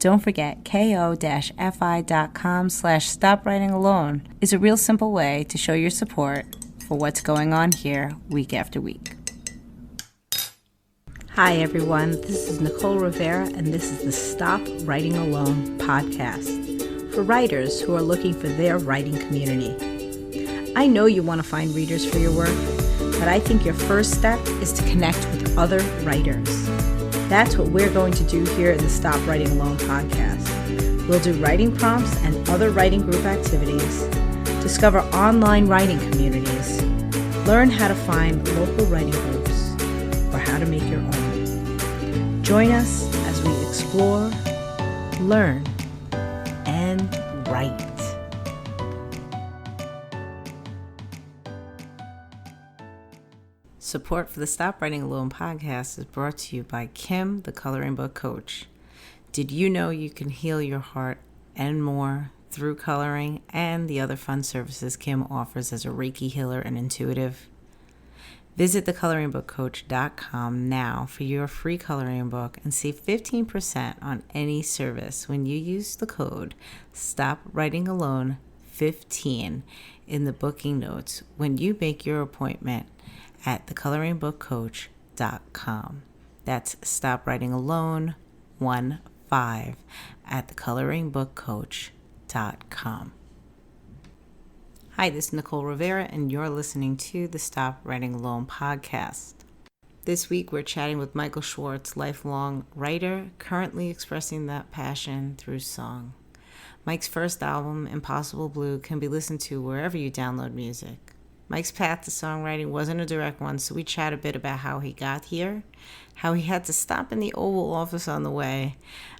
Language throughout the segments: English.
Don't forget, ko-fi.com/stopwritingalone is a real simple way to show your support for what's going on here week after week. Hi, everyone. This is Nicole Rivera, and this is the Stop Writing Alone podcast for writers who are looking for their writing community. I know you want to find readers for your work, but I think your first step is to connect with other writers. That's what we're going to do here in the Stop Writing Alone podcast. We'll do writing prompts and other writing group activities, discover online writing communities, learn how to find local writing groups, or how to make your own. Join us as we explore, learn, and write. Support for the Stop Writing Alone podcast is brought to you by Kim, the Coloring Book Coach. Did you know you can heal your heart and more through coloring and the other fun services Kim offers as a Reiki healer and intuitive? Visit thecoloringbookcoach.com now for your free coloring book and save 15% on any service when you use the code STOPWritingAlone15 in the booking notes when you make your appointment at thecoloringbookcoach.com. That's StopWritingAlone15 at thecoloringbookcoach.com. Hi, this is Nicole Rivera, and you're listening to the Stop Writing Alone podcast. This week, we're chatting with Michael Schwartz, lifelong writer, currently expressing that passion through song. Mike's first album, Impossible Blue, can be listened to wherever you download music. Mike's path to songwriting wasn't a direct one, so we chat a bit about how he got here, how he had to stop in the Oval Office on the way,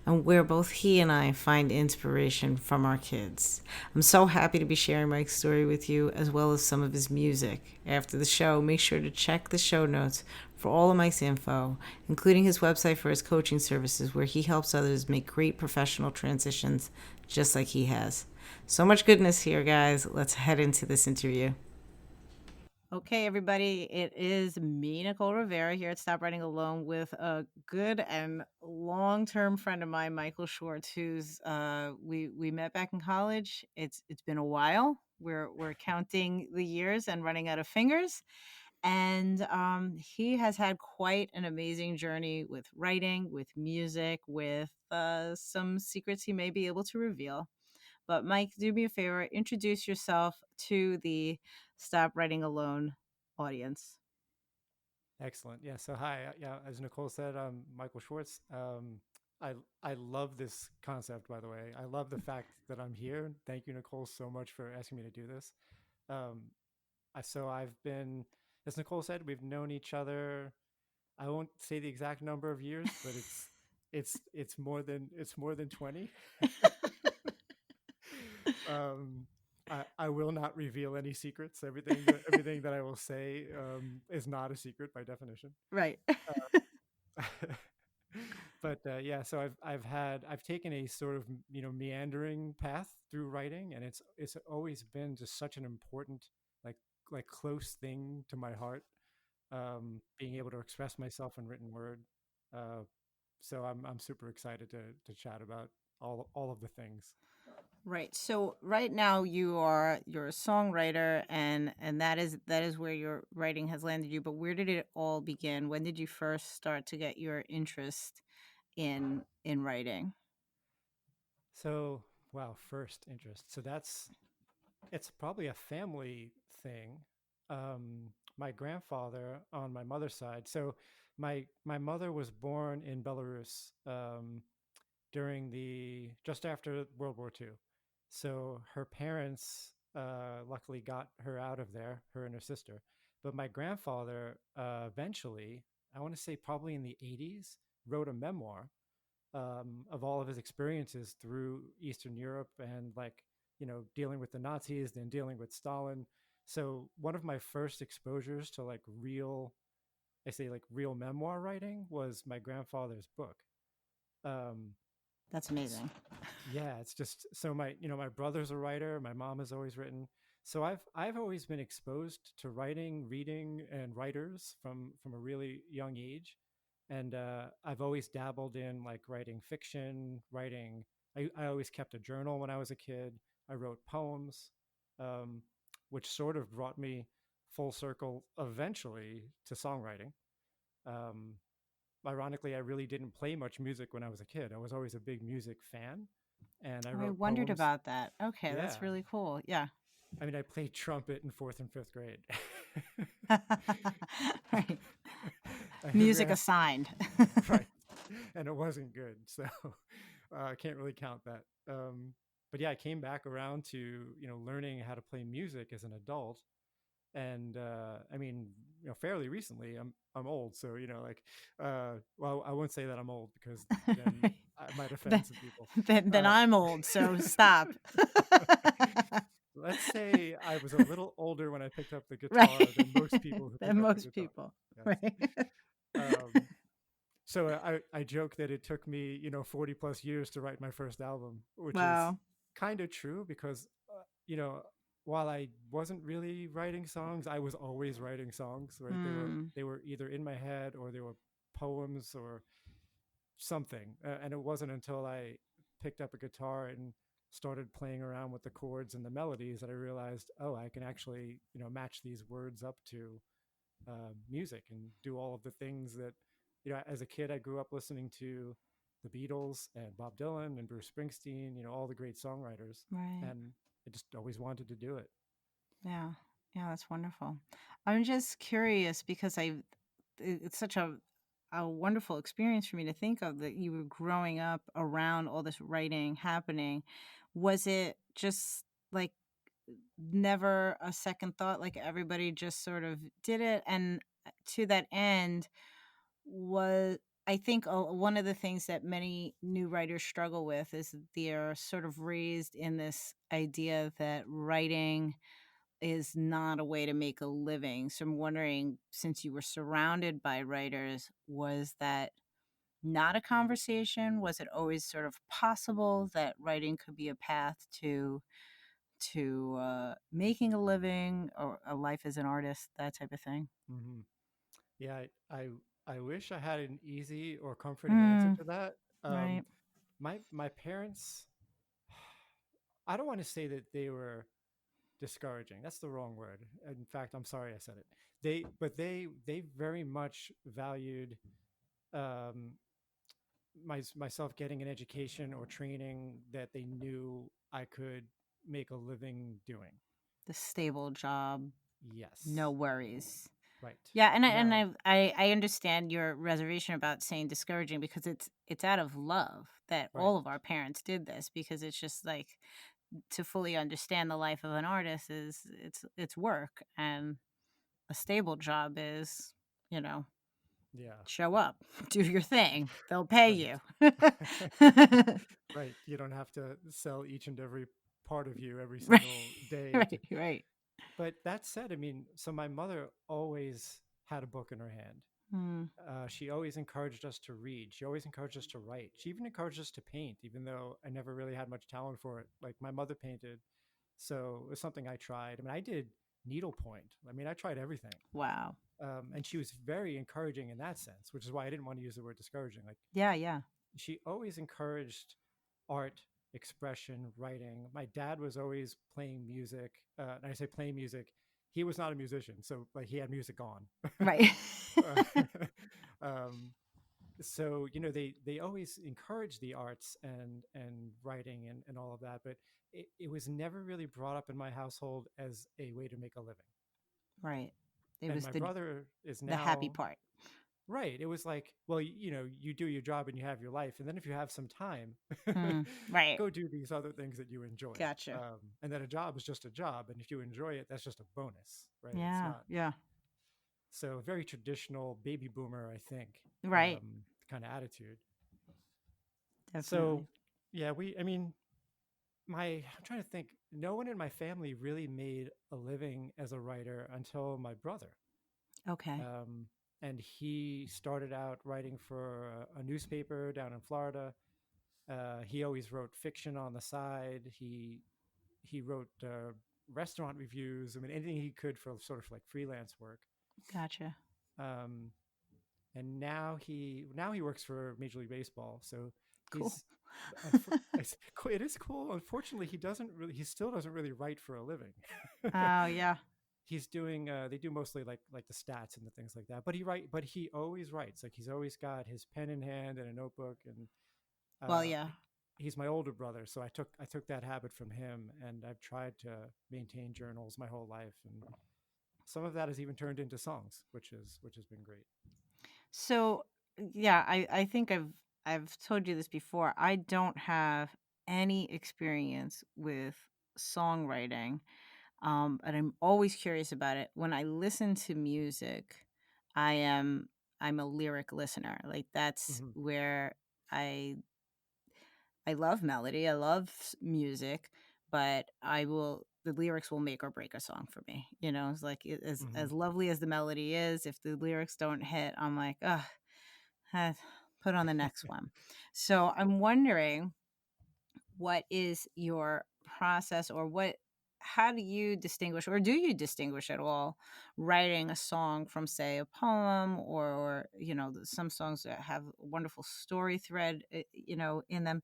and where both he and I find inspiration from our kids. I'm so happy to be sharing Mike's story with you, as well as some of his music. After the show, make sure to check the show notes for all of Mike's info, including his website for his coaching services, where he helps others make great professional transitions just like he has. So much goodness here, guys. Let's head into this interview. Okay, everybody, it is me, Nicole Rivera, here at Stop Writing Alone with a good and long-term friend of mine, Michael Schwartz, who's we met back in college. It's been a while. We're counting the years and running out of fingers, and he has had quite an amazing journey with writing, with music, with some secrets he may be able to reveal. But Mike, do me a favor, introduce yourself to the Stop Writing Alone audience. Excellent. Yeah. So hi. Yeah. As Nicole said, I'm Michael Schwartz. I love this concept. By the way, I love the fact that I'm here. Thank you, Nicole, so much for asking me to do this. Um, so I've been, as Nicole said, we've known each other. I won't say the exact number of years, but it's more than 20. um, I will not reveal any secrets. Everything that I will say is not a secret by definition. Right. Uh, but yeah, so I've taken a sort of meandering path through writing, and it's always been just such an important like close thing to my heart, being able to express myself in written word. Uh, so I'm super excited to chat about all of the things. Right. So right now you're a songwriter, and that is where your writing has landed you. But where did it all begin? When did you first start to get your interest in writing? So wow, first interest. So it's probably a family thing. My grandfather on my mother's side. So my mother was born in Belarus during the just after World War II. So her parents luckily got her out of there, her and her sister. But my grandfather eventually, I want to say probably in the 80s, wrote a memoir of all of his experiences through Eastern Europe and dealing with the Nazis, then dealing with Stalin. So one of my first exposures to real memoir writing was my grandfather's book. Um, That's amazing. yeah, it's just so my brother's a writer, my mom has always written. So I've always been exposed to writing, reading, and writers from a really young age. And I've always dabbled in like writing fiction, writing. I always kept a journal when I was a kid. I wrote poems, um, which sort of brought me full circle eventually to songwriting. Um, Ironically, I really didn't play much music when I was a kid. I was always a big music fan, and I Oh, I wrote wondered poems. about that. Okay, Yeah, that's really cool. Yeah. I mean, I played trumpet in fourth and fifth grade. Right. I never Music asked, assigned. right, and it wasn't good, so I can't really count that. But yeah, I came back around to learning how to play music as an adult, and I mean, fairly recently. I'm old, so like, well, I won't say that I'm old because then Right. I might offend Then, some people. then Uh, I'm old, so stop. let's say I was a little older when I picked up the guitar than most Right. people who Than pick up a most guitar. people. Yes. Right. Um, so I joke that it took me 40 plus years to write my first album, which is Wow. kind of true because you know while I wasn't really writing songs, I was always writing songs. Right? They were Hmm. they were either in my head or they were poems or something. And it wasn't until I picked up a guitar and started playing around with the chords and the melodies that I realized, oh, I can actually match these words up to music and do all of the things that as a kid I grew up listening to the Beatles and Bob Dylan and Bruce Springsteen, all the great songwriters, Right. and I just always wanted to do it. Yeah. Yeah, that's wonderful. I'm just curious because it's such a wonderful experience for me to think of that you were growing up around all this writing happening. Was it just like never a second thought, like everybody just sort of did it? And to that end, was I think one of the things that many new writers struggle with is that they're sort of raised in this idea that writing is not a way to make a living. So I'm wondering, since you were surrounded by writers, was that not a conversation? Was it always sort of possible that writing could be a path to making a living or a life as an artist, that type of thing? Hmm. Yeah, I wish I had an easy or comforting answer Hmm. to that. Right. My parents, I don't want to say that they were discouraging. That's the wrong word. In fact, I'm sorry I said it. They very much valued um, myself getting an education or training that they knew I could make a living doing. The stable job, no Yes, worries. right. Yeah, and Now, I understand your reservation about saying discouraging because it's out of love that right. all of our parents did this because it's just like to fully understand the life of an artist is it's work, and a stable job is, you know, Yeah, show up, do your thing, they'll pay right. you. Right. You don't have to sell each and every part of you every Right. single day to. Right, right. But that said, I mean, so my mother always had a book in her hand. Hmm. She always encouraged us to read. She always encouraged us to write. She even encouraged us to paint, even though I never really had much talent for it. Like my mother painted, so it was something I tried. I mean, I did needlepoint. I mean, I tried everything. Wow. And she was very encouraging in that sense, which is why I didn't want to use the word discouraging. Like Yeah, yeah. she always encouraged art, expression, writing. My dad was always playing music. And I say playing music. He was not a musician, so like he had music on. Right. Uh, um, so they always encourage the arts and writing and all of that, but it was never really brought up in my household as a way to make a living. Right. It And was my brother is the happy now part. right. It was like, well, you do your job and you have your life, and then if you have some time, Hmm. Right. go do these other things that you enjoy. Gotcha. And then a job is just a job, and if you enjoy it, that's just a bonus, right? It's Yeah, not. yeah. So very traditional baby boomer, I think, Right. kind of attitude. So Definitely. yeah, I mean, I'm trying to think. No one in my family really made a living as a writer until my brother. Okay. Um, and he started out writing for a newspaper down in Florida. He always wrote fiction on the side. He wrote restaurant reviews. I mean, anything he could for sort of like freelance work. Gotcha. Um, and now he works for Major League Baseball. So Cool. he's it is cool. Unfortunately, he still doesn't really write for a living. Oh, yeah. He's doing they do mostly like the stats and the things like that. But he always writes. Like he's always got his pen in hand and a notebook, and Well, uh, yeah. he's my older brother, so I took that habit from him, and I've tried to maintain journals my whole life, and some of that has even turned into songs, which has been great. So, yeah, I think I've told you this before. I don't have any experience with songwriting, but I'm always curious about it. When I listen to music, I am I'm a lyric listener. Like that's Hmm. where I I love melody. I love music, but the lyrics will make or break a song for me. It's like Hmm. as lovely as the melody is, if the lyrics don't hit, I'm like, ugh, eh, put on the next one. So I'm wondering, what is your process, or how do you distinguish, or do you distinguish at all, writing a song from, say, a poem, or some songs that have a wonderful story thread, in them?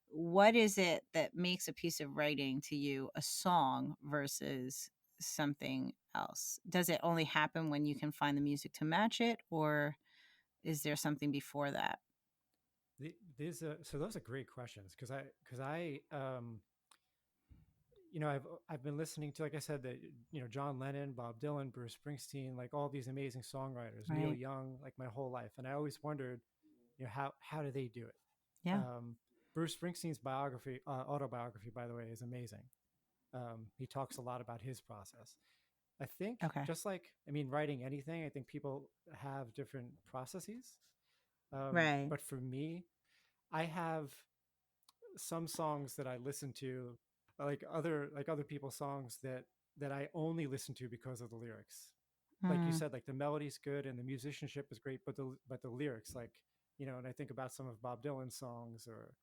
What is it that makes a piece of writing to you a song versus something else? Does it only happen when you can find the music to match it, or is there something before that? So those are great questions, because I've been listening to, like I said, that John Lennon, Bob Dylan, Bruce Springsteen, like all these amazing songwriters, Neil Right. Young, like my whole life, and I always wondered, how do they do it? Yeah. Um, Bruce Springsteen's autobiography, by the way, is amazing. He talks a lot about his process. I think, Okay. just like, I mean, writing anything, I think people have different processes. Right. But for me, I have some songs that I listen to, like other people's songs that I only listen to because of the lyrics. Like you Mm, said, like the melody's good and the musicianship is great, but the lyrics, like, and I think about some of Bob Dylan's songs, or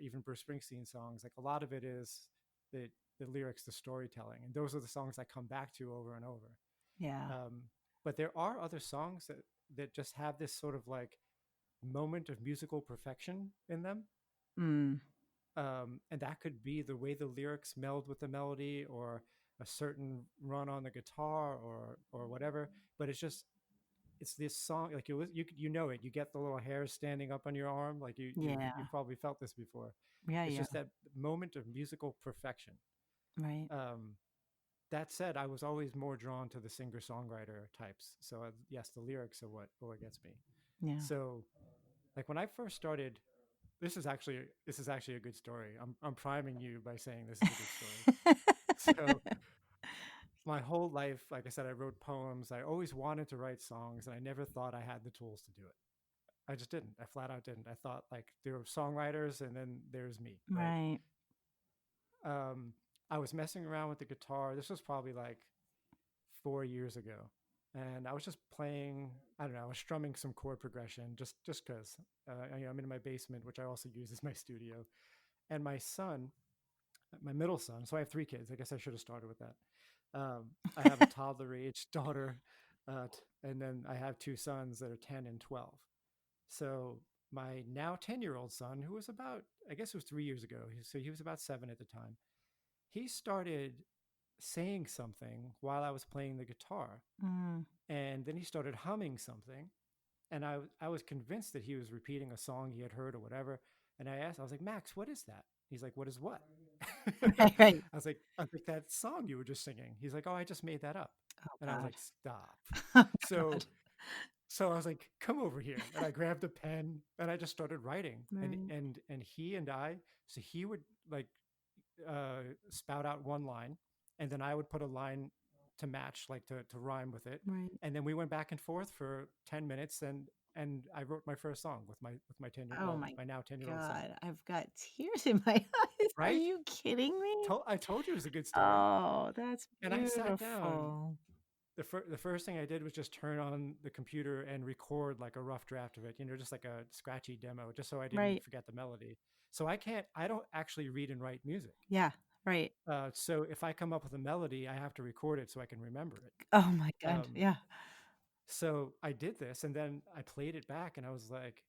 even Bruce Springsteen songs. Like a lot of it is the lyrics, the storytelling, and those are the songs I come back to over and over. yeah. Um, but there are other songs that just have this sort of like moment of musical perfection in them. Mm, And that could be the way the lyrics meld with the melody, or a certain run on the guitar, or whatever. But it's this song, like you know it. You get the little hairs standing up on your arm, like yeah. you've probably felt this before. Yeah. It's Yeah. just that moment of musical perfection. Right. Um, that said, I was always more drawn to the singer songwriter types. So yes, the lyrics are what gets me. Yeah. So like when I first started, this is actually a good story. I'm priming you by saying this is a good story. So my whole life, like I said, I wrote poems. I always wanted to write songs, and I never thought I had the tools to do it. I just didn't. I flat out didn't. I thought like there were songwriters, and then there's me, right? Right. Um, I was messing around with the guitar. This was probably like 4 years ago, and I was just playing. I don't know. I was strumming some chord progression, just because. I'm in my basement, which I also use as my studio. And my middle son. So I have three kids. I guess I should have started with that. I have a toddler age daughter, and then I have two sons that are 10 and 12. So my now 10-year-old son, who was about, I guess it was 3 years ago, so he was about 7 at the time, he started saying something while I was playing the guitar. Mm, And then he started humming something. And I was convinced that he was repeating a song he had heard or whatever. And I was like, Max, what is that? He's like, what is what? right. Right. I was like, that song you were just singing. He's like, oh, I just made that up. Oh And I was God. like, stop. Oh So God. so I was like, come over here. And I grabbed a pen and I just started writing. And Right. and and he and I, so he would like spout out one line, and then I would put a line to match, like to rhyme with it. Right. And then we went back and forth for 10 minutes, and I wrote my first song with my 10 year Oh well my my now 10-year-old son. God. I've got tears in my eyes. Are Right? you kidding me? I told you it was a good story. Oh, that's And I sat down. beautiful. The first thing I did was just turn on the computer and record like a rough draft of it, just like a scratchy demo, just so I didn't Right. forget the melody. So I don't actually read and write music. Yeah. Right. So if I come up with a melody, I have to record it so I can remember it. Oh my God. Um, Yeah. So I did this, and then I played it back, and I was like,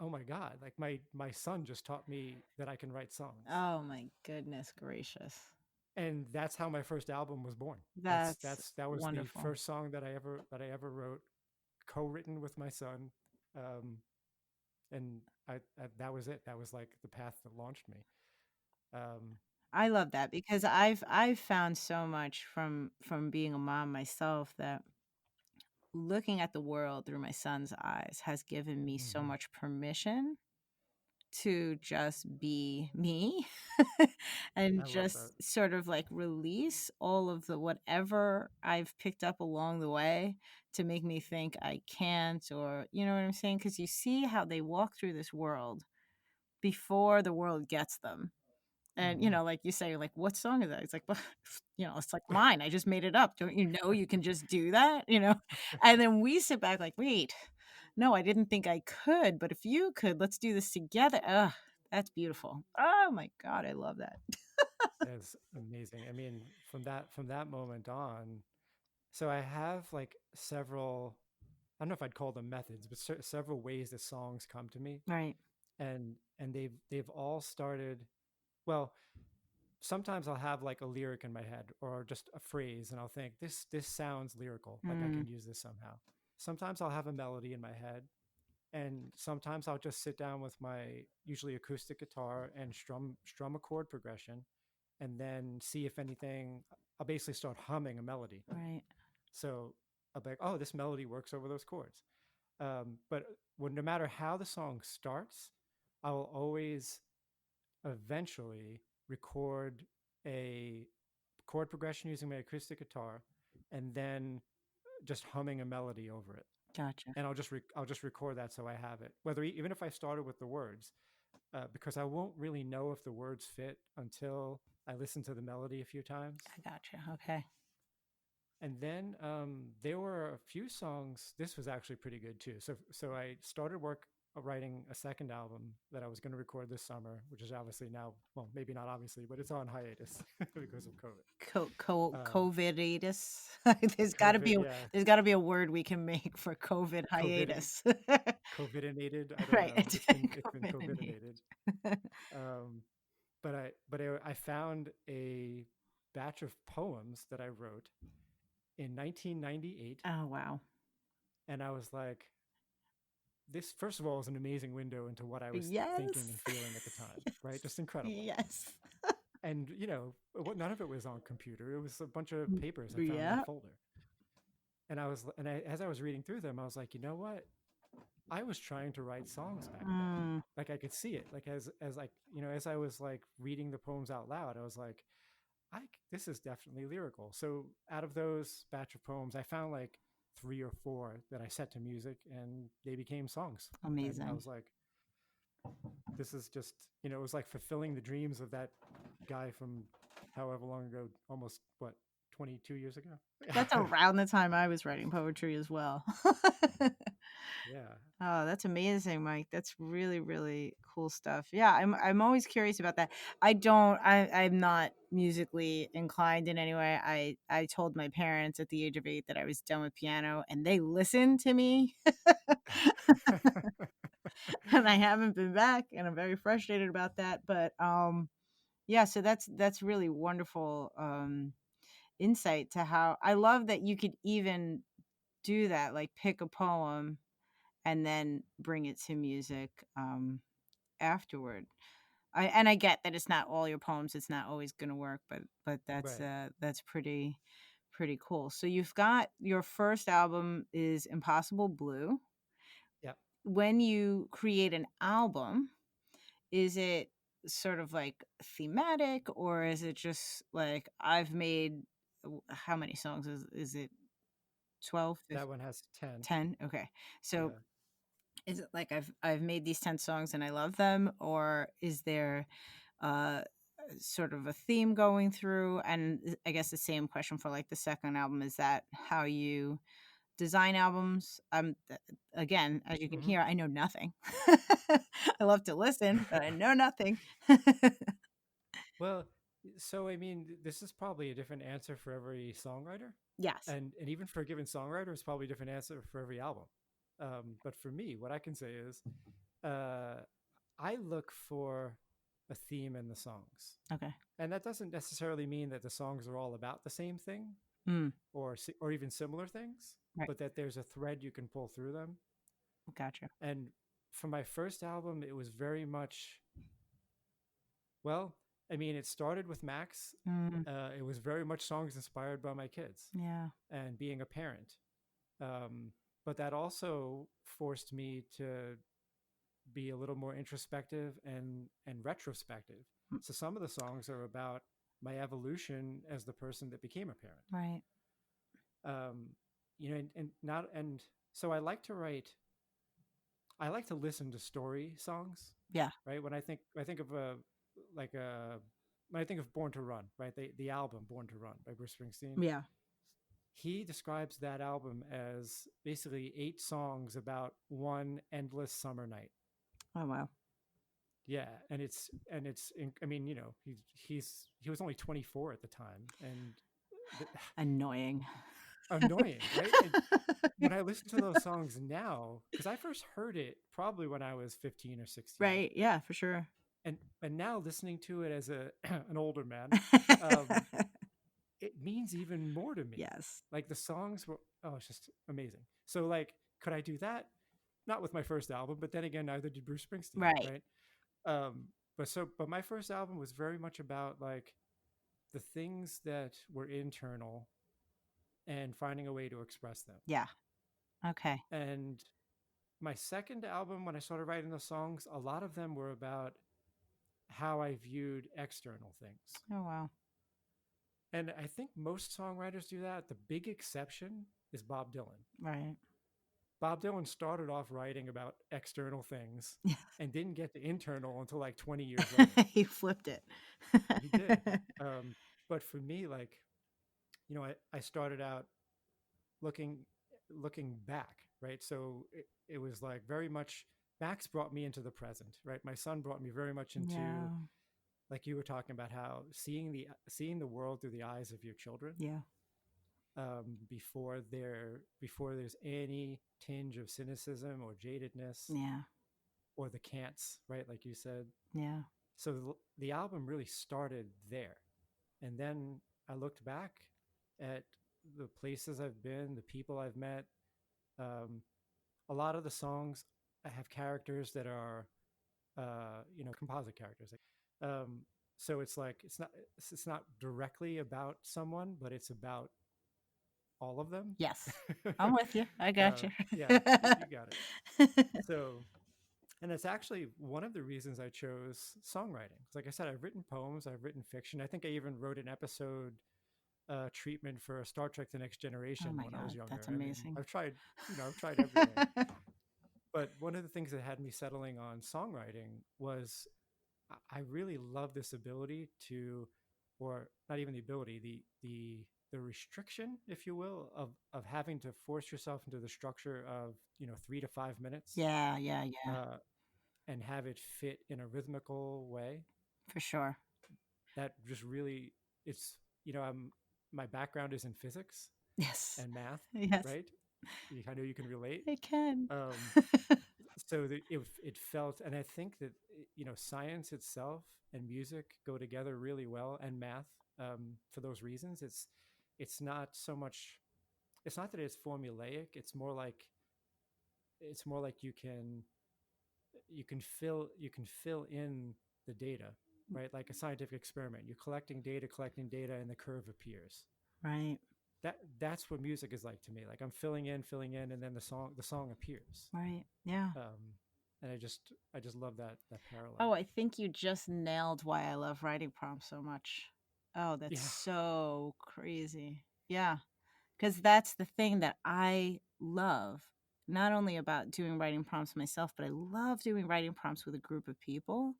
oh my God, like my son just taught me that I can write songs. Oh my goodness gracious. And that's how my first album was born. That's That was the wonderful. first song that I ever wrote, co-written with my son. Um, and that was it. That was like the path that launched me. Um, I love that because I've found so much from being a mom myself that looking at the world through my son's eyes has given me so mhm. much permission to just be me and I love that. just sort of like release all of the whatever I've picked up along the way to make me think I can't, or you know what I'm saying? Because you see how they walk through this world before the world gets them. And, Hmm. like you say, like, what song is that? It's like, well, it's like mine. I just made it up. Don't you know you can just do that? And then we sit back like, wait, no, I didn't think I could, but if you could, let's do this together. Ugh, that's beautiful. Oh my God, I love that. That's amazing. I mean, from that moment on, so I have like several. I don't know if I'd call them methods, but several ways that songs come to me, Right. and they've all started. Well, sometimes I'll have like a lyric in my head or just a phrase, and I'll think this sounds lyrical, like I Mm, can use this somehow. Sometimes I'll have a melody in my head, and sometimes I'll just sit down with my usually acoustic guitar and strum a chord progression, and then see if anything. I'll basically start humming a melody. right. So I'll be like, oh, this melody works over those chords. But no matter how the song starts, I will always eventually record a chord progression using my acoustic guitar, and then just humming a melody over it. Gotcha. And I'll just record that so I have it. Whether even if I started with the words, because I won't really know if the words fit until I listen to the melody a few times. I gotcha. Okay. And then there were a few songs. This was actually pretty good too. So I started work writing a second album that I was going to record this summer, which is obviously now, well, maybe not obviously, but it's on hiatus because of COVID. Um, COVIDitis. there's got to be COVID, a, yeah, there's got to be a word we can make for COVID COVID, hiatus. COVIDinated. I don't Right. know. It's It's been COVID. COVIDinated. Um, I found a batch of poems that I wrote in 1998, Oh wow. and I was like, this first of all is an amazing window into what I was thinking and Yes. feeling at the time, right? Just incredible. Yes. And none of it was on computer. It was a bunch of Mm, papers I found in a yeah. folder. As I was reading through them, I was like, you know what? I was trying to write songs back then. Mm, Like I could see it. Like as like as I was like reading the poems out loud, I was like, this is definitely lyrical. So out of those batch of poems, I found like three or four that I set to music, and they became songs. And I amazing. was like, this is just it was like fulfilling the dreams of that guy from however long ago, almost what, 22 years ago. That's around the time I was writing poetry as well. Yeah. Oh, that's amazing, Mike. That's really, really cool stuff. Yeah, I'm always curious about that. I'm not musically inclined in any way. I told my parents at the age of 8 that I was done with piano and they listened to me and I haven't been back and I'm very frustrated about that. But yeah, so that's really wonderful insight to how I love that you could even do that, like pick a poem and then bring it to music afterward. I get that it's not all your poems, it's not always going to work, but Right. that's pretty cool. So you've got your first album is Impossible Blue. Yeah. When you create an album, is it sort of like thematic or is it just like I've made how many songs is it 12, That one has 10. 10? Okay. So Yeah. is it like I've made these 10 songs and I love them, or is there uh sort of a theme going through? And I guess the same question for like the second album, is that how you design albums? Again, as you can Hmm. hear, I know nothing. I love to listen, but I know nothing. Well, So I mean, this is probably a different answer for every songwriter, Yes. and even for a given songwriter, it's probably a different answer for every album. But for me, what I can say is, uh, I look for a theme in the songs, Okay. and that doesn't necessarily mean that the songs are all about the same thing Mm, or even similar things, right. but that there's a thread you can pull through them. Gotcha. And for my first album, it was very much, well, I mean, it started with Max. Mm, It was very much songs inspired by my kids yeah. and being a parent. But that also forced me to be a little more introspective and retrospective. Mm, So some of the songs are about my evolution as the person that became a parent. right. Um, and not and so I like to listen to story songs, Yeah. right? When I think of a like a when I think of Born to Run, right? The album Born to Run by Bruce Springsteen. Yeah. He describes that album as basically 8 songs about one endless summer night. Oh, wow. Yeah, I mean, he was only 24 at the time, and th- Annoying. annoying, right? And when I listen to those songs now, because I first heard it probably when I was 15 or 16, Right. Yeah, for sure. and now listening to it as a an older man, um, it means even more to me. Yes. Like the songs were, oh, it's just amazing. So like, could I do that? Not with my first album, but then again, neither did Bruce Springsteen, Right. right? But my first album was very much about like the things that were internal and finding a way to express them. Yeah. Okay. And my second album, when I started writing the songs, a lot of them were about how I viewed external things. Oh, wow. And I think most songwriters do that. The big exception is Bob Dylan. Right. Bob Dylan started off writing about external things Yeah. and didn't get to internal until like 20 years later. He flipped it. He did. Um, but for me, like, I started out looking looking back, right? So it was like very much Max brought me into the present, right? My son brought me very much into, Yeah. like you were talking about, how seeing the world through the eyes of your children, Yeah. before there's any tinge of cynicism or jadedness Yeah. or the can'ts, right? Like you said. Yeah. So the album really started there, and then I looked back at the places I've been, the people I've met. Um, a lot of the songs I have characters that are, composite characters. Um, so it's like it's not directly about someone, but it's about all of them. Yes. I'm with you. I got you. Yeah, you got it. So, and it's actually one of the reasons I chose songwriting. Like I said, I've written poems, I've written fiction. I think I even wrote an episode treatment for Star Trek: The Next Oh Generation my when I was God. younger. That's I mean, amazing. I've tried everything. But one of the things that had me settling on songwriting was I really love this ability to, or not even the ability, the restriction, if you will, of having to force yourself into the structure of 3 to 5 minutes, Yeah. Yeah. Yeah. uh, and have it fit in a rhythmical way. For sure. That just really, it's I'm my background is in physics Yes. and math, Yes. right? I know you can relate. I can. Um, so it felt, and I think that science itself and music go together really well, and math, for those reasons. It's not so much, it's not that it's formulaic. It's more like you can fill in the data, right? Like a scientific experiment, you're collecting data, and the curve appears. Right. That's what music is like to me. Like I'm filling in, and then the song appears. Right. Yeah. And I just love that Oh, parallel. I think you just nailed why I love writing prompts so much. Oh, that's Yeah. so crazy. Yeah. Because that's the thing that I love, not only about doing writing prompts myself, but I love doing writing prompts with a group of people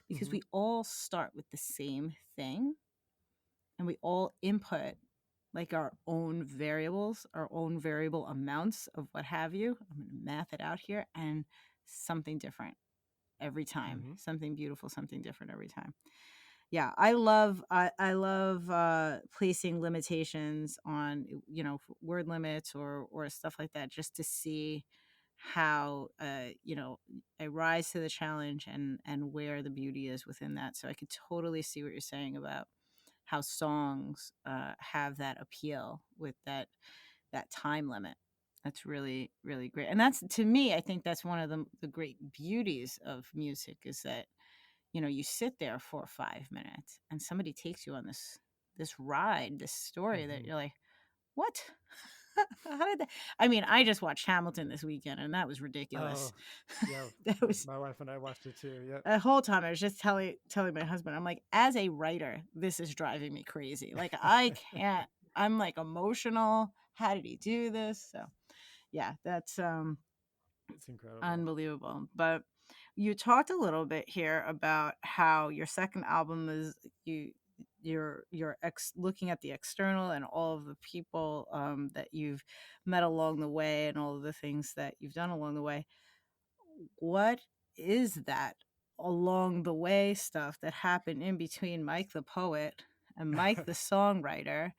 because Hmm. we all start with the same thing and we all input like our own variables, our own variable amounts of what have you. I'm going to math it out here and something different every time, Hmm. something beautiful, something different every time. yeah, I love placing limitations on, word limits or stuff like that, just to see how, I rise to the challenge and where the beauty is within that. So I could totally see what you're saying about how songs have that appeal with that time limit. That's really, really great. And that's, to me, I think that's one of the great beauties of music, is that, you sit there for 5 minutes and somebody takes you on this ride, this story that Hmm. you're like, what? How did that? I mean, I just watched Hamilton this weekend, and that was ridiculous. Oh, yeah. That was My wife and I watched it too. Yep. the whole time. I was just telling my husband, I'm like, as a writer, this is driving me crazy. Like, I can't. I'm like emotional. How did he do this? So yeah, that's It's incredible. unbelievable. But you talked a little bit here about how your second album is, looking at the external and all of the people that you've met along the way and all of the things that you've done along the way. What is that along the way stuff that happened in between Mike the poet and Mike the songwriter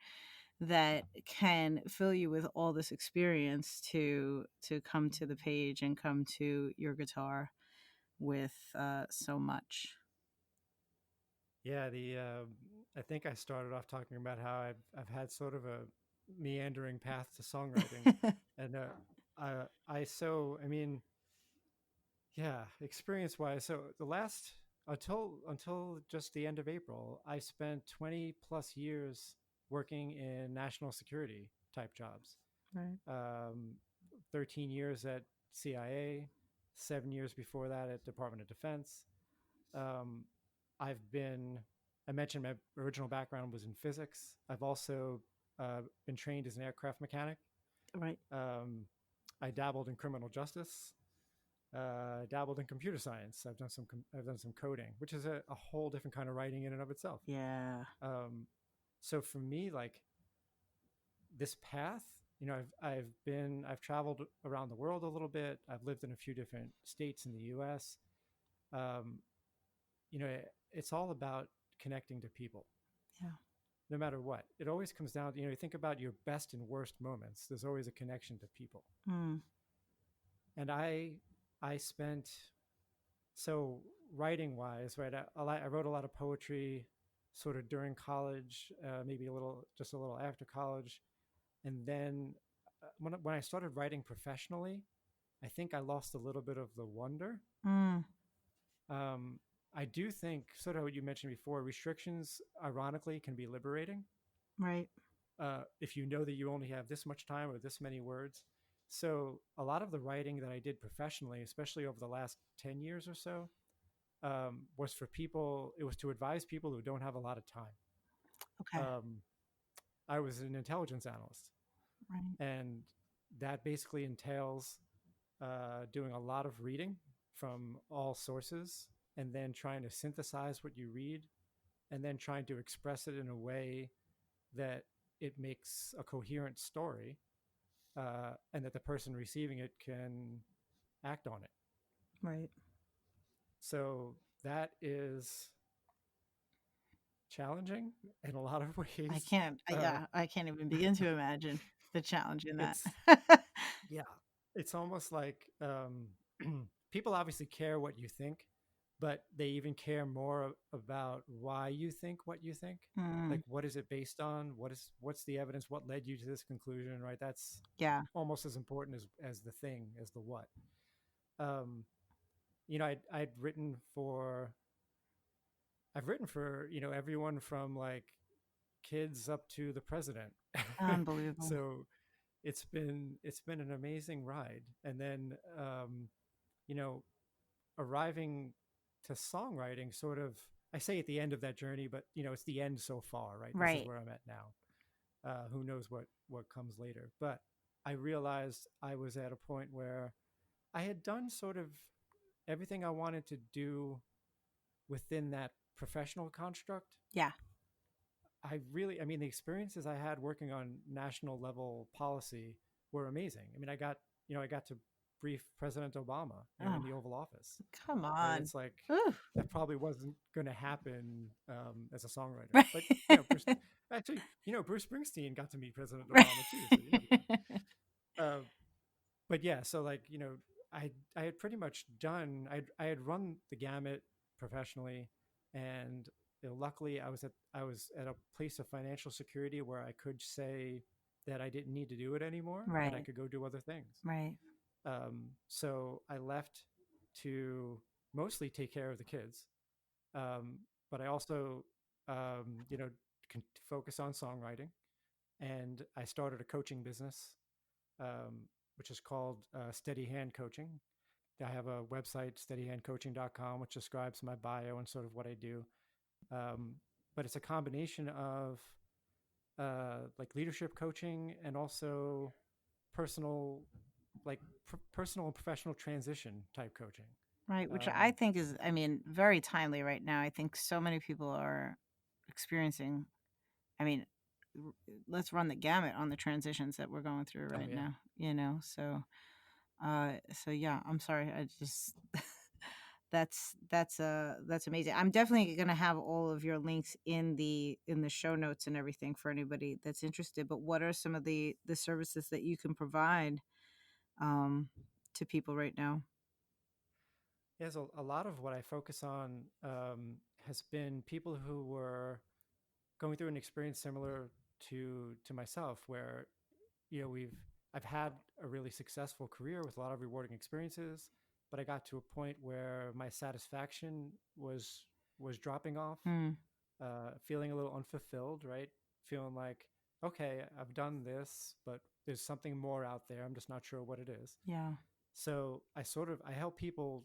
that can fill you with all this experience to come to the page and come to your guitar with so much? Yeah, the I think I started off talking about how I've had sort of a meandering path to songwriting, and I mean, yeah, experience wise, so the last until just the end of April, I spent 20 plus years working in national security type jobs. Right. Um, 13 years at CIA, 7 years before that at Department of Defense. Um, I've been, I mentioned my original background was in physics. I've also been trained as an aircraft mechanic. Right. Um, I dabbled in criminal justice. Dabbled in computer science. I've done some coding, which is a whole different kind of writing in and of itself. Yeah. Um, so for me, like this path, I've traveled around the world a little bit. I've lived in a few different states in the U.S. Um, it's all about connecting to people, Yeah. no matter what. It always comes down to, you think about your best and worst moments. There's always a connection to people. Mm. And I spent, so writing wise, right, I wrote a lot of poetry sort of during college, maybe just a little after college. And then when I started writing professionally, I think I lost a little bit of the wonder. Mm. Um, I do think, sort of what you mentioned before, restrictions, ironically, can be liberating. Right. If you know that you only have this much time or this many words. So a lot of the writing that I did professionally, especially over the last 10 years or so, was for people, it was to advise people who don't have a lot of time. Okay. Um, I was an intelligence analyst, Right. and that basically entails doing a lot of reading from all sources and then trying to synthesize what you read and then trying to express it in a way that it makes a coherent story, and that the person receiving it can act on it. Right. So that is challenging in a lot of I ways. can't. Uh, Yeah, I can't even begin to imagine the challenge in that. it's Yeah, it's almost like people obviously care what you think, but they even care more about why you think what you think. Mm. Like, what is it based on? What's the evidence? What led you to this conclusion? Right? That's Yeah. almost as important as the thing, as the what. Um, I'd written for I've written for everyone from like kids up to the president. Unbelievable. So it's been an amazing ride. And then you know arriving to songwriting, sort of, I say at the end of that journey, but it's the end so far, right? This is Right. where I'm at now. Who knows what comes later? But I realized I was at a point where I had done sort of everything I wanted to do within that professional construct. Yeah. I mean, the experiences I had working on national level policy were amazing. I mean, I got to brief President Obama, in Oh, the Oval Office, come right? on. It's like Ooh. that probably wasn't going to happen as a songwriter, Right. but Bruce, actually, Bruce Springsteen got to meet President Right. Obama too, so you never know. But yeah, so like I had pretty much done. I had run the gamut professionally, and luckily I was at a place of financial security where I could say that I didn't need to do it anymore, that I Right. could go do other things. Right. So I left to mostly take care of the kids, but I also can focus on songwriting, and I started a coaching business, which is called Steady Hand Coaching. I have a website, steadyhandcoaching.com, which describes my bio and sort of what I do. Um, but it's a combination of like leadership coaching and also personal, like personal and professional transition type coaching. Right. Which I Um, think is, I mean, very timely right now. I think so many people are experiencing, I mean, r- let's run the gamut on the transitions that we're going through oh right yeah. now, you know? So yeah, I'm sorry. I just, that's amazing. I'm definitely going to have all of your links in the show notes and everything for anybody that's interested. But what are some of the services that you can provide um, to people right now? Yes, a lot of what I focus on has been people who were going through an experience similar to myself, where we've I've had a really successful career with a lot of rewarding experiences, but I got to a point where my satisfaction was dropping off, Mm, feeling a little unfulfilled, right? Feeling like, okay, I've done this, but there's something more out there. I'm just not sure what it is. yeah. So I help people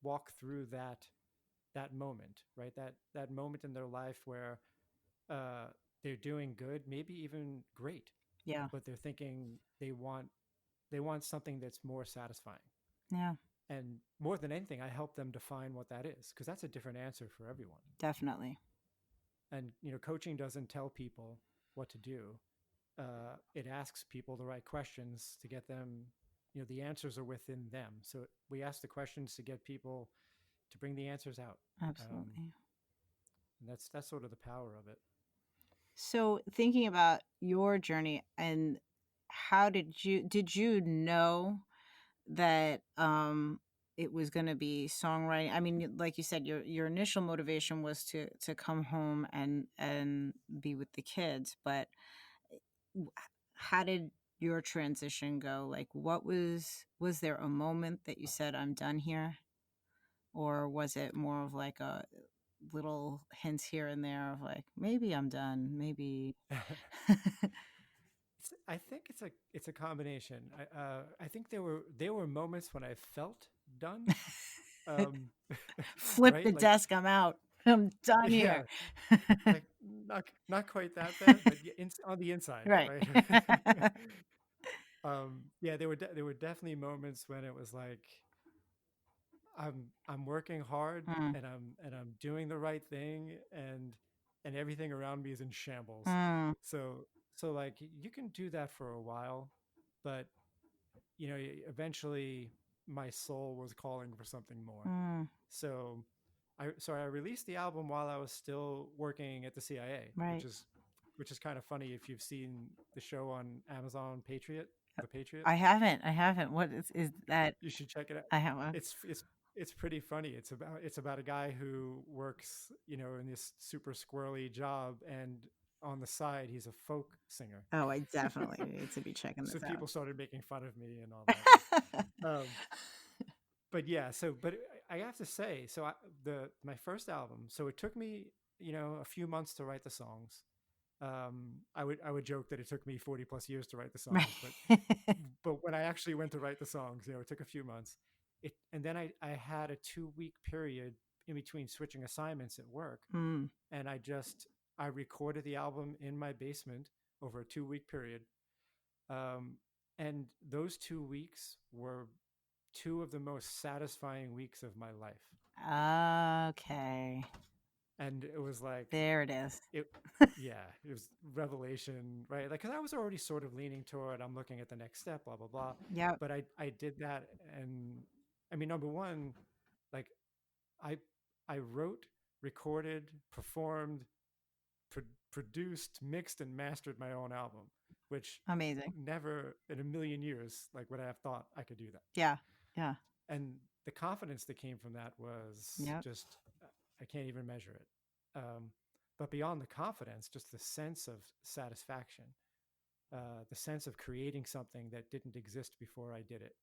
walk through that moment, right? That moment in their life where uh, they're doing good, maybe even great, Yeah. but they're thinking they want something that's more satisfying. Yeah. And more than anything, I help them define what that is, because that's a different answer for everyone. Definitely. And coaching doesn't tell people what to do. It asks people the right questions to get them. The answers are within them. So we ask the questions to get people to bring the answers out. Um, Absolutely. and that's sort of the power of it. So thinking about your journey and how did you know that it was going to be songwriting? I mean, like you said, your initial motivation was to come home and be with the kids, but w- how did your transition go? Like was there a moment that you said I'm done here, or was it more of like a little hints here and there of like maybe I'm done, maybe I think it's a combination. I think there were moments when I felt done, um, flip the right? Like desk, I'm out. I'm done yeah, here. like not quite that bad, but on the inside, Right. right? Yeah, there were definitely moments when it was like I'm working hard, Mm, and I'm doing the right thing, and everything around me is in shambles. mm, So like you can do that for a while, but eventually my soul was calling for something more. mm, So I released the album while I was still working at the CIA, which right. is kind of funny if you've seen the show on Amazon, Patriot, The Patriot. I haven't. What is that? You should check it out. I haven't. It's pretty funny. It's about a guy who works, in this super squirrely job, and on the side he's a folk singer. Oh, I definitely need to be checking So this out. people started making fun of me and all that. But yeah, but I have to say, so my first album, so it took me, a few months to write the songs. I would joke that it took me 40 plus years to write the Right. songs, but when I actually went to write the songs, it took a few months. And then I had a 2 week period in between switching assignments at work, Mm, and I recorded the album in my basement over a 2 week period. Um, and those 2 weeks were two of the most satisfying weeks of my life. okay. And it was like There it is. it yeah, it was revelation, right? Like, cuz I was already sort of leaning toward I'm looking at the next step, blah blah blah. Yep. But I did that, and I mean, number one, like I I wrote, recorded, performed, produced, mixed, and mastered my own album, which Amazing. never in a million years like would I have thought I could do that. Yeah. Yeah. And the confidence that came from that was Yep. just I can't even measure it. Um, but beyond the confidence, just the sense of satisfaction, the sense of creating something that didn't exist before I did it.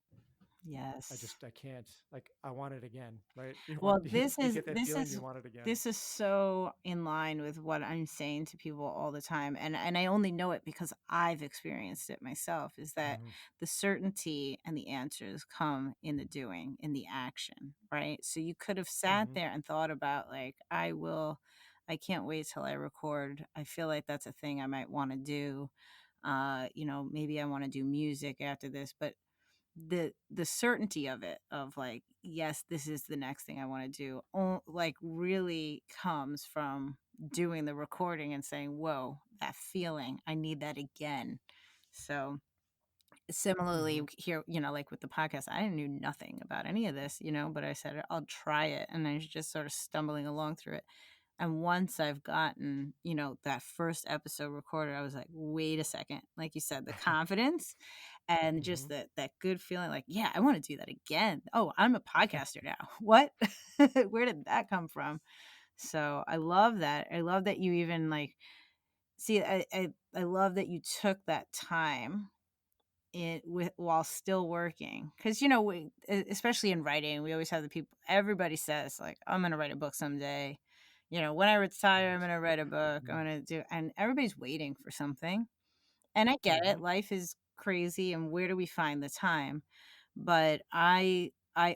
Yes. I can't, like, I want it again, right? You want Well, you get that feeling, you want it again. this is so in line with what I'm saying to people all the time, and I only know it because I've experienced it myself, is that Mm-hmm. the certainty and the answers come in the doing, in the action, right? So you could have sat Mm-hmm. there and thought about like, I can't wait till I record. I feel like that's a thing I might want to do. Maybe I want to do music after this, but the certainty of it, of like, yes, this is the next thing I want to do, like really comes from doing the recording and saying, whoa, that feeling, I need that again. So Mm-hmm. similarly here, like with the podcast, I knew nothing about any of this, but I said I'll try it, and I was just sort of stumbling along through it. And once I've gotten, that first episode recorded, I was like, wait a second. Like you said, the confidence and Mm-hmm. just that good feeling like, yeah, I want to do that again. Oh, I'm a podcaster now. What? Where did that come from? So I love that. I love that you even like see I love that you took that time while still working, because especially in writing, we always have the people, everybody says like, I'm gonna write a book someday, when I retire I'm Right. gonna write a book, I'm gonna do, and everybody's waiting for something. And I get Mm-hmm. it, life is crazy, and where do we find the time? But I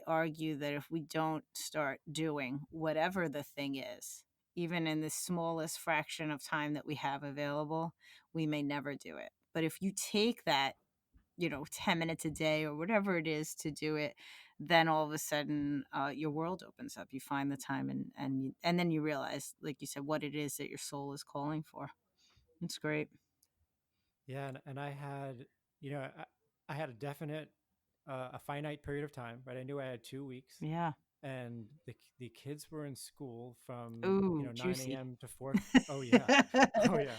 argue that if we don't start doing whatever the thing is, even in the smallest fraction of time that we have available, we may never do it. But if you take that, 10 minutes a day or whatever it is to do it, then all of a sudden your world opens up. You find the time, and then you realize, like you said, what it is that your soul is calling for. It's great. Yeah, and I had, I had a definite, a finite period of time, right? I knew I had 2 weeks, Yeah. and the kids were in school from Ooh, 9 juicy. a.m. to 4. Oh yeah, oh yeah.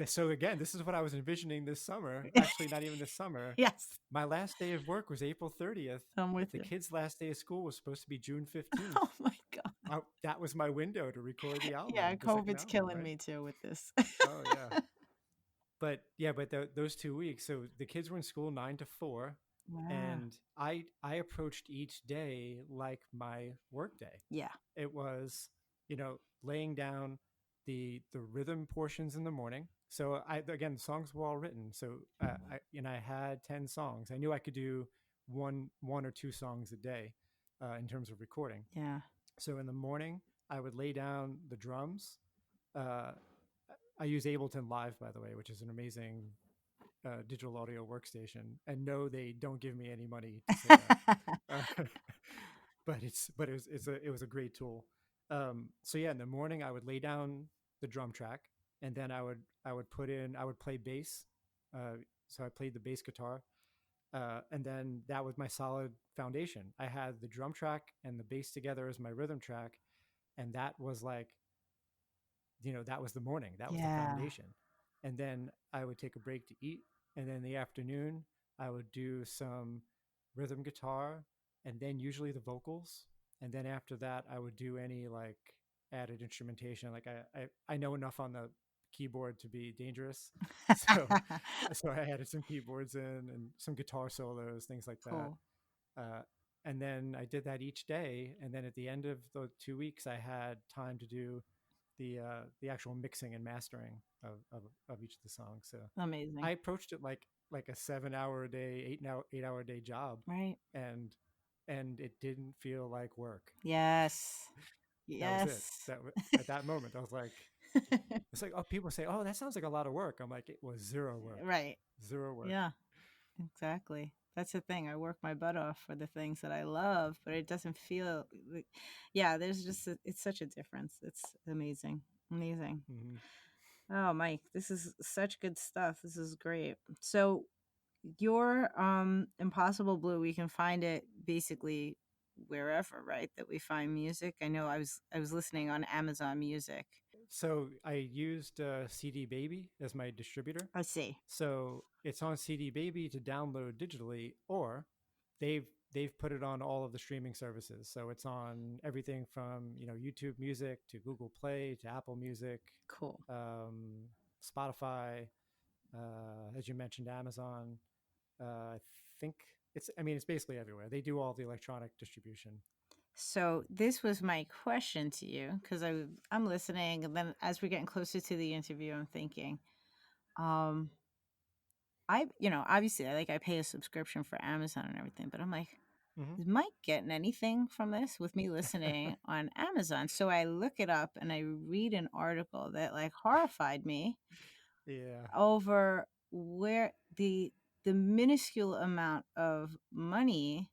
So again, this is what I was envisioning this summer. Actually, not even this summer. Yes, My last day of work was April 30th. I'm with The you. kids' last day of school was supposed to be June 15th. Oh my God. That was my window to record the Yeah, album, the second COVID's album, killing right? me too with this. Oh yeah. But yeah, but those 2 weeks, so the kids were in school 9 to 4, Wow. and I approached each day like my work day. Yeah. It was, laying down the rhythm portions in the morning. So again, the songs were all written. So I had 10 songs. I knew I could do one or two songs a day, in terms of recording. Yeah. So in the morning, I would lay down the drums. Uh, I use Ableton Live, by the way, which is an amazing digital audio workstation. And no, they don't give me any money to say that. Uh, but it was a great tool. So yeah, in the morning I would lay down the drum track, and then I would play bass. So I played the bass guitar, and then that was my solid foundation. I had the drum track and the bass together as my rhythm track, and that was like, that was the morning, that was the Yeah. foundation. And then I would take a break to eat, and then in the afternoon I would do some rhythm guitar, and then usually the vocals, and then after that I would do any like added instrumentation. Like I know enough on the keyboard to be dangerous, so I added some keyboards in and some guitar solos, things like that. Cool. uh, and then I did that each day, and then at the end of the 2 weeks I had time to do the actual mixing and mastering of each of the songs. So Amazing. I approached it like a 7 hour a day, 8 hour a day job, Right. and it didn't feel like work. Yes. That was it. Yes. At that moment, I was like, it's like, oh, people say, oh, that sounds like a lot of work. I'm like, it was zero work, Right. zero work. Yeah, exactly. That's the thing. I work my butt off for the things that I love, but it doesn't feel yeah, there's just it's such a difference. It's amazing. Amazing. Hmm. Oh, Mike, this is such good stuff. This is great. So, your Impossible Blue, we can find it basically wherever, right? That we find music. I know I was listening on Amazon Music. So I used CD Baby as my distributor. I see. So it's on CD Baby to download digitally, or they've they've put it on all of the streaming services. So it's on everything from YouTube Music to Google Play to Apple Music, Cool. um, Spotify, as you mentioned, Amazon. I think it's basically everywhere. They do all the electronic distribution. So this was my question to you because I'm listening, and then as we're getting closer to the interview, I'm thinking, um, obviously I pay a subscription for Amazon and everything, but I'm like, Hmm. is Mike getting anything from this with me listening on Amazon? So I look it up and I read an article that like horrified me Yeah. over where the minuscule amount of money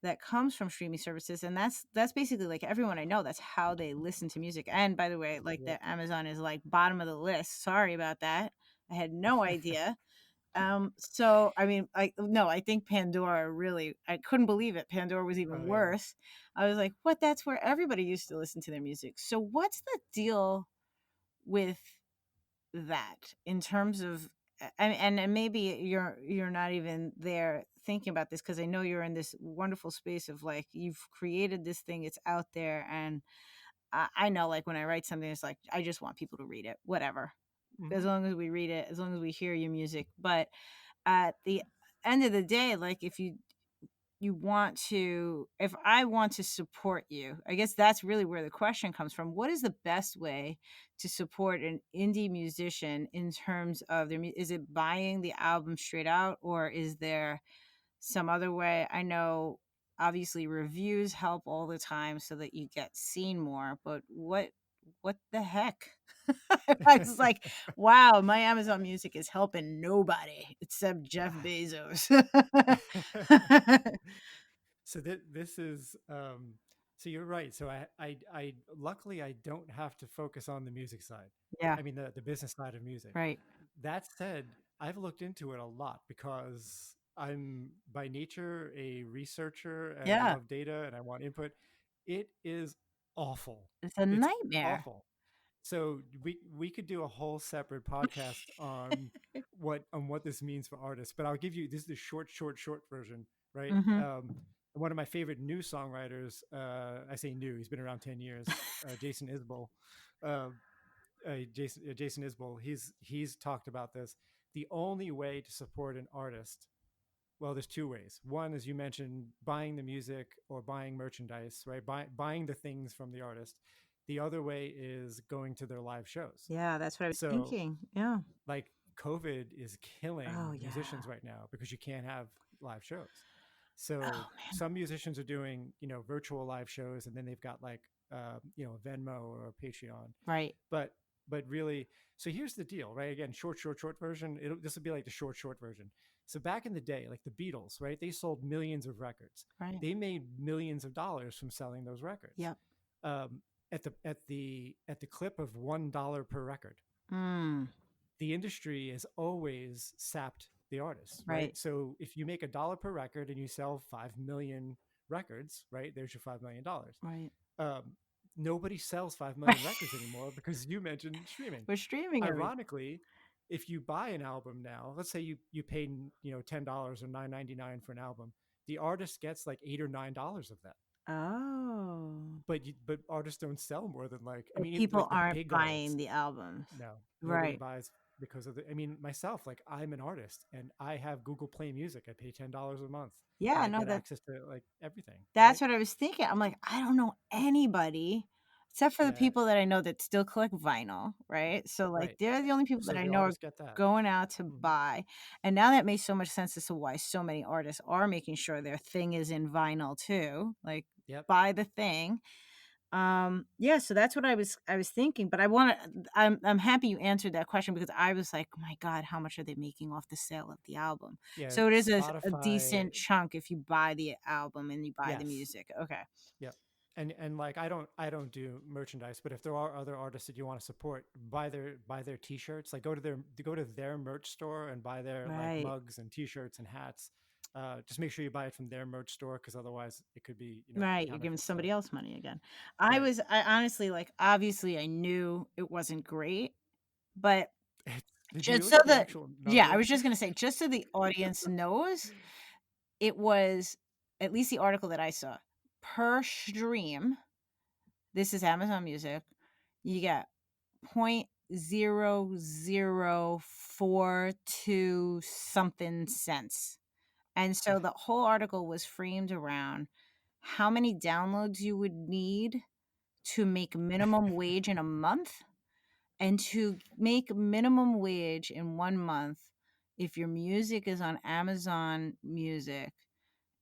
that comes from streaming services, and that's basically like everyone I know, that's how they listen to music. And by the way, like Yep. the Amazon is like bottom of the list. Sorry about that. I had no idea. So I mean, I think Pandora, really, I couldn't believe it. Pandora was even Oh yeah. worse. I was like, what? That's where everybody used to listen to their music. So what's the deal with that in terms of and maybe you're not even there thinking about this, because I know you're in this wonderful space of like you've created this thing, it's out there, and I know like when I write something, it's like I just want people to read it, whatever, as Hmm. long as we read it, as long as we hear your music. But at the end of the day, like if I want to support you, I guess that's really where the question comes from. What is the best way to support an indie musician in terms of is it buying the album straight out, or is there some other way? I know obviously reviews help all the time so that you get seen more, but what the heck? I was like, wow, my Amazon Music is helping nobody except Jeff Bezos. So this is so you're right. So I luckily I don't have to focus on the music side. Yeah, I mean the business side of music. right. That said, I've looked into it a lot because I'm by nature a researcher and I Yeah, love data and I want input. It is awful. it's a It's nightmare. awful. So we could do a whole separate podcast on what this means for artists, but I'll give you this is the short version, right? Mhm. One of my favorite new songwriters, I say new, he's been around 10 years, Jason Isbell. Uh, Jason Isbell, he's talked about this. The only way to support an artist, well, there's two ways. One, as you mentioned, buying the music or buying merchandise, right? Buying the things from the artist. The other way is going to their live shows. Yeah, that's what I was So, thinking. Yeah. like, COVID is killing Oh, yeah. musicians right now because you can't have live shows. Oh, So man. some musicians are doing, virtual live shows, and then they've got like, Venmo or Patreon. Right, But really, so here's the deal, right? Again, short version. This will be like the short version. So back in the day, like the Beatles, right? They sold millions of records. right. They made millions of dollars from selling those records. Yep. Um, at the clip of $1 per record, Mm, the industry has always sapped the artists, right, right? So if you make $1 per record and you sell 5 million records, right? There's your $5 million. right. Um, Nobody sells 5 million records anymore because you mentioned streaming. We're streaming everything. Ironically, if you buy an album now, let's say you paid $10 or $9.99 for an album, the artist gets like $8 or $9 of that. Oh. But artists don't sell more than like, I But mean, people like the aren't big buying artists. the albums. No, nobody Right. buys because of the. I mean, myself, like I'm an artist and I have Google Play Music. I pay $10 a month and Yeah, I no, get access to like everything, right? that's what I was thinking. I'm like, I don't know anybody except for the Yeah, people that I know that still collect vinyl, right? So like right. they're the only people So that I the know are artists get that. going out to Hmm. buy. And now that makes so much sense as to why so many artists are making sure their thing is in vinyl too. Like Yep. buy the thing. Yeah, so that's what I was thinking, but I'm happy you answered that question because I was like, oh my God, how much are they making off the sale of the album? Yeah, So it is a Spotify. decent chunk if you buy the album and you buy the Yes. music. Okay. Yep. And like I don't do merchandise, but if there are other artists that you want to support, buy their t-shirts. Like go to their merch store and buy their like Right. mugs and t-shirts and hats. Just make sure you buy it from their merch store because otherwise it could be Right. You're giving counterfeit stuff. somebody else money again. Right. I honestly like obviously I knew it wasn't great, but Did you just look so at the that actual yeah, I numbers? was just gonna say, just so the audience knows, it was at least the article that I saw per stream. This is Amazon Music. You get 0.0042 something cents. And so the whole article was framed around how many downloads you would need to make minimum wage in a month. And to make minimum wage in 1 month, if your music is on Amazon Music,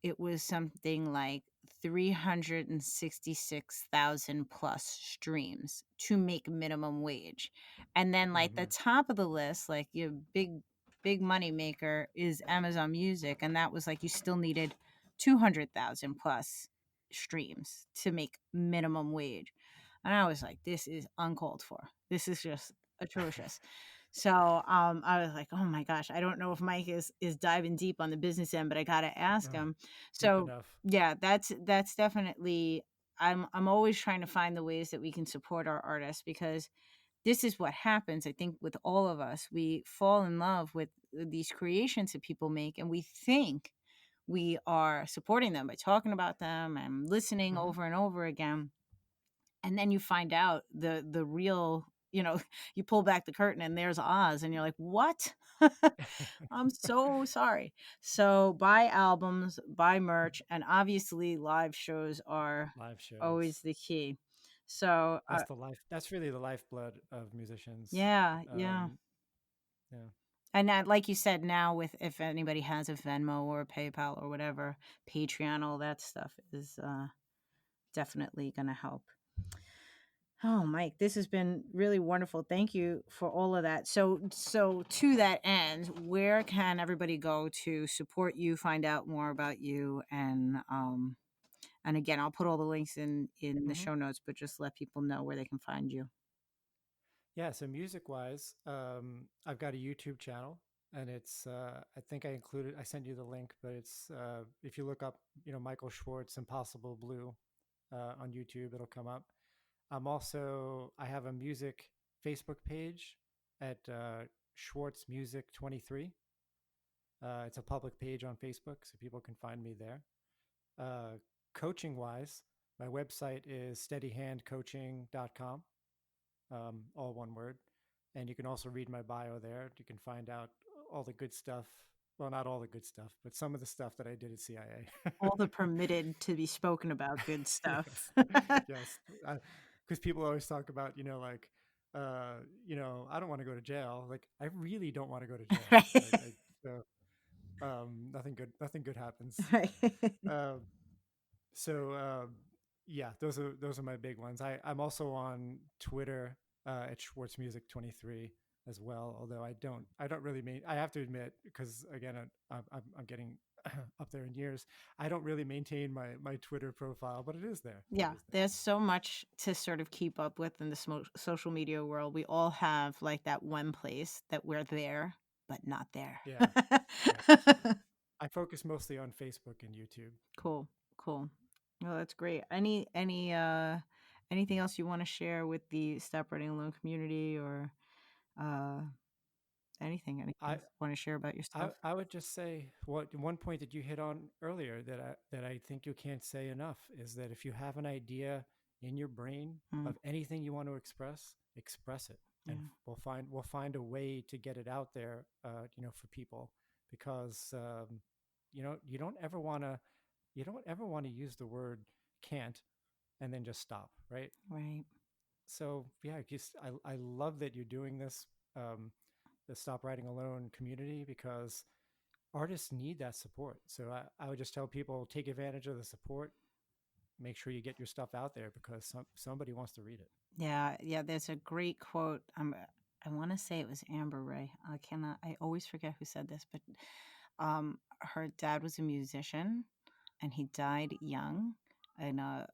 it was something like 366,000 plus streams to make minimum wage. And then like the Hmm. top of the list, like your big money maker is Amazon Music, and that was like you still needed 200,000 plus streams to make minimum wage. And I was like, this is uncalled for. This is just atrocious. So I was like, oh my gosh, I don't know if Mike is diving deep on the business end, but I gotta ask Oh, him. deep So enough. yeah, that's definitely I'm always trying to find the ways that we can support our artists because this is what happens. I think with all of us, we fall in love with these creations that people make, and we think we are supporting them by talking about them and listening Hmm. over and over again, and then you find out the real, you pull back the curtain and there's Oz and you're like, what? I'm so sorry. So buy albums, buy merch, and obviously live shows are Live shows. always the key. So That's really the lifeblood of musicians. yeah, yeah. Um, yeah. And like you said, now with if anybody has a Venmo or a PayPal or whatever, Patreon, all that stuff is definitely going to help. Oh, Mike, this has been really wonderful. Thank you for all of that. So to that end, where can everybody go to support you, find out more about you, and again, I'll put all the links in the Hmm. show notes, but just let people know where they can find you. Yeah, so music wise, I've got a YouTube channel and I think I sent you the link, but if you look up, Michael Schwartz, Impossible Blue, on YouTube, it'll come up. I have a music Facebook page at Schwartz Music 23. It's a public page on Facebook, so people can find me there. Uh, Coaching wise, my website is steadyhandcoaching.com, all one word. And you can also read my bio there. You can find out all the good stuff. Well, not all the good stuff, but some of the stuff that I did at CIA. All the permitted to be spoken about good stuff. Yes, yes. Because people always talk about, like, I don't want to go to jail. Like, I really don't want to go to jail. Right? Right. So, nothing good happens. Right. Um, so yeah, those are my big ones. I'm also on Twitter at Schwartz Music 23 as well. Although I don't really mean. I have to admit, because again, I'm getting up there in years. I don't really maintain my Twitter profile, but it is there. It Yeah, is there. there's so much to sort of keep up with in the social media world. We all have like that one place that we're there, but not there. Yeah, yeah. I focus mostly on Facebook and YouTube. Cool, cool. Well, that's great. Anything else you want to share with the Stop Writing Alone community or uh anything I else you want to share about yourself? I would just say what one point that you hit on earlier that I think you can't say enough is that if you have an idea in your brain Mm, of anything you want to express it, and yeah, we'll find a way to get it out there, for people, because you don't ever want to use the word can't and then just stop, right? right. So yeah, I love that you're doing this, um, the Stop Writing Alone community, because artists need that support. So I would just tell people, take advantage of the support, make sure you get your stuff out there because somebody wants to read it. Yeah, yeah. There's a great quote. I want to say it was Amber Ray. I always forget who said this, but her dad was a musician, and he died young in a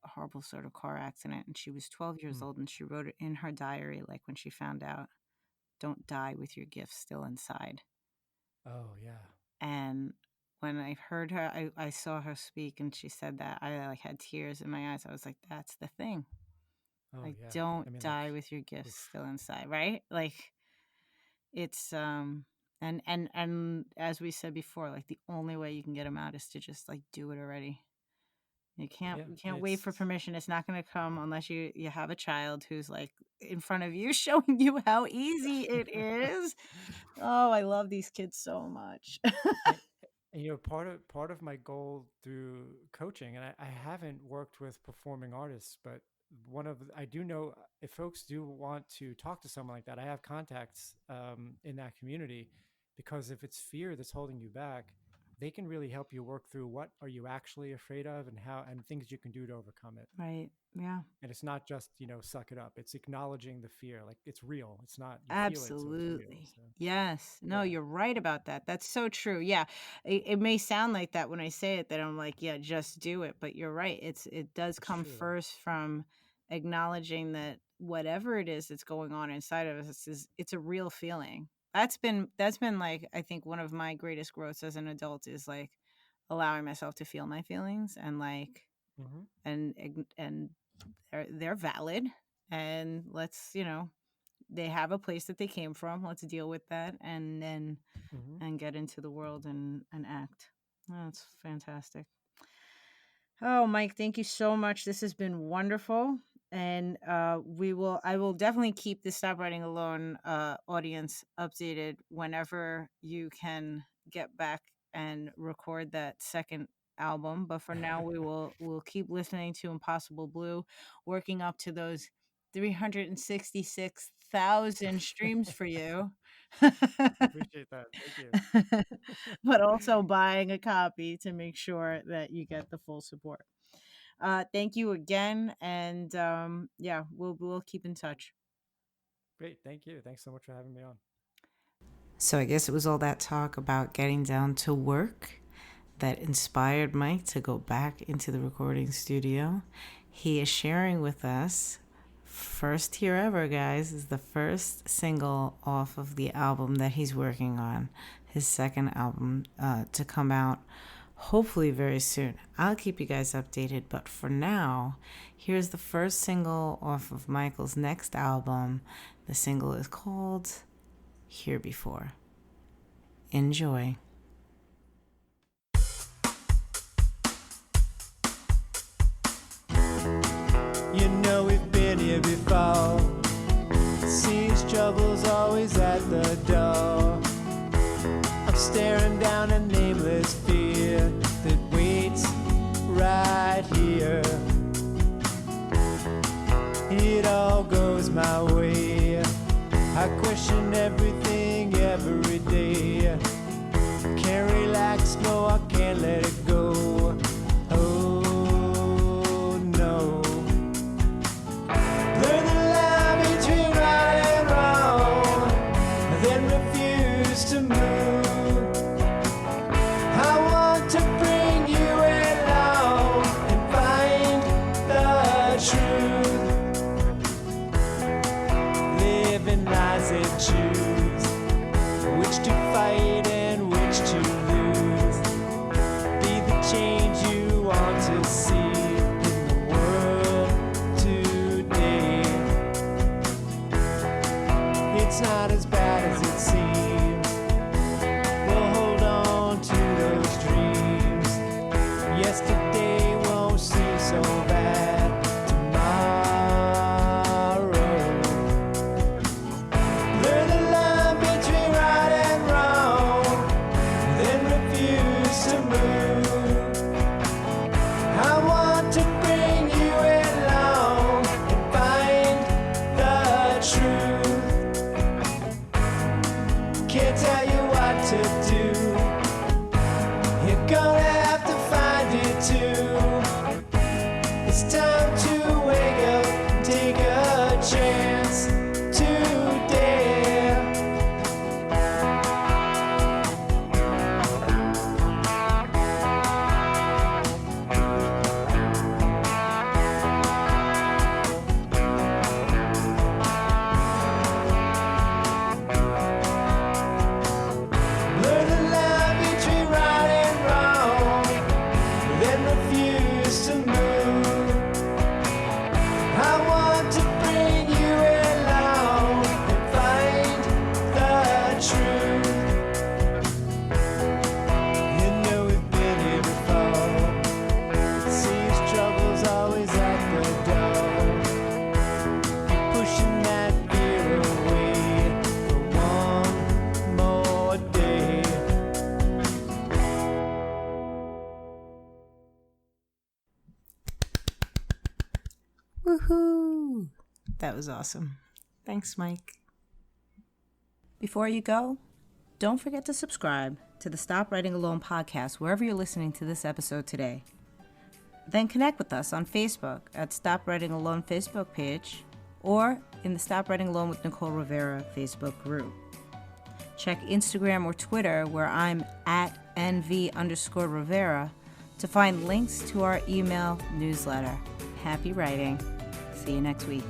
horrible sort of car accident. And she was 12 years Mm. old, and she wrote it in her diary, like when she found out, "Don't die with your gifts still inside." Oh yeah. And when I heard her, I saw her speak, and she said that, I like had tears in my eyes. I was like, "That's the thing. Oh Like, yeah. don't I mean, like, die with your gifts oof. still inside," right? Like, it's and as we said before, like the only way you can get them out is to just like do it already. Yeah, You and can't wait for permission. It's not going to come unless you have a child who's like in front of you showing you how easy it is. Oh, I love these kids so much. and, and part of my goal through coaching, and I haven't worked with performing artists, but I do know if folks do want to talk to someone like that, I have contacts in that community, because if it's fear that's holding you back, they can really help you work through what are you actually afraid of and things you can do to overcome it. Right. Yeah. And it's not just, suck it up. It's acknowledging the fear. Like, it's real. It's not, you feel it, so it's real. Absolutely. So Yes. No, yeah, you're right about that. That's so true. Yeah. It may sound like that when I say it, that I'm like, yeah, just do it. But you're right. It does it's come true though. first from acknowledging that whatever it is that's going on inside of us it's a real feeling. That's been like, I think one of my greatest growths as an adult is like allowing myself to feel my feelings, and like Hmm. and they're valid, and they have a place that they came from. Let's deal with that, and then Hmm. and get into the world and act. Oh, that's fantastic. Oh, Mike, thank you so much. This has been wonderful. And I will definitely keep the Stop Writing Alone audience updated whenever you can get back and record that second album. But for now, we'll keep listening to Impossible Blue, working up to those 366,000 streams for you. I appreciate that. Thank you. But also buying a copy to make sure that you get the full support. Thank you again, and yeah, we'll keep in touch. Great. Thank you. Thanks so much for having me on. So I guess it was all that talk about getting down to work that inspired Mike to go back into the recording studio. He is sharing with us, first here ever, guys, is the first single off of the album that he's working on, his second album to come out hopefully very soon. I'll keep you guys updated, but for now, here's the first single off of Michael's next album. The single is called Here Before. Enjoy. You know we've been here before. Seems trouble's always at the door. I'm staring down a nameless fear that waits right here. It all goes my way. I question everything every day. Can't relax, no, I can't let it go. Oh no. Blur the line between right and wrong, then refuse to move. I want to bring you along and find the truth. Living lies and choose which to fight and which to lose. Be the change you want to see in the world today. It's not as bad as it seems. We'll hold on to those dreams. Yesterday won't seem so bad tomorrow. Blur the line between right and wrong, then refuse to move. I want to bring you along and find the truth. Woohoo! That was awesome. Thanks, Mike. Before you go, don't forget to subscribe to the Stop Writing Alone podcast wherever you're listening to this episode today. Then connect with us on Facebook at Stop Writing Alone Facebook page or in the Stop Writing Alone with Nicole Rivera Facebook group. Check Instagram or Twitter where I'm at NV_Rivera to find links to our email newsletter. Happy writing. See you next week.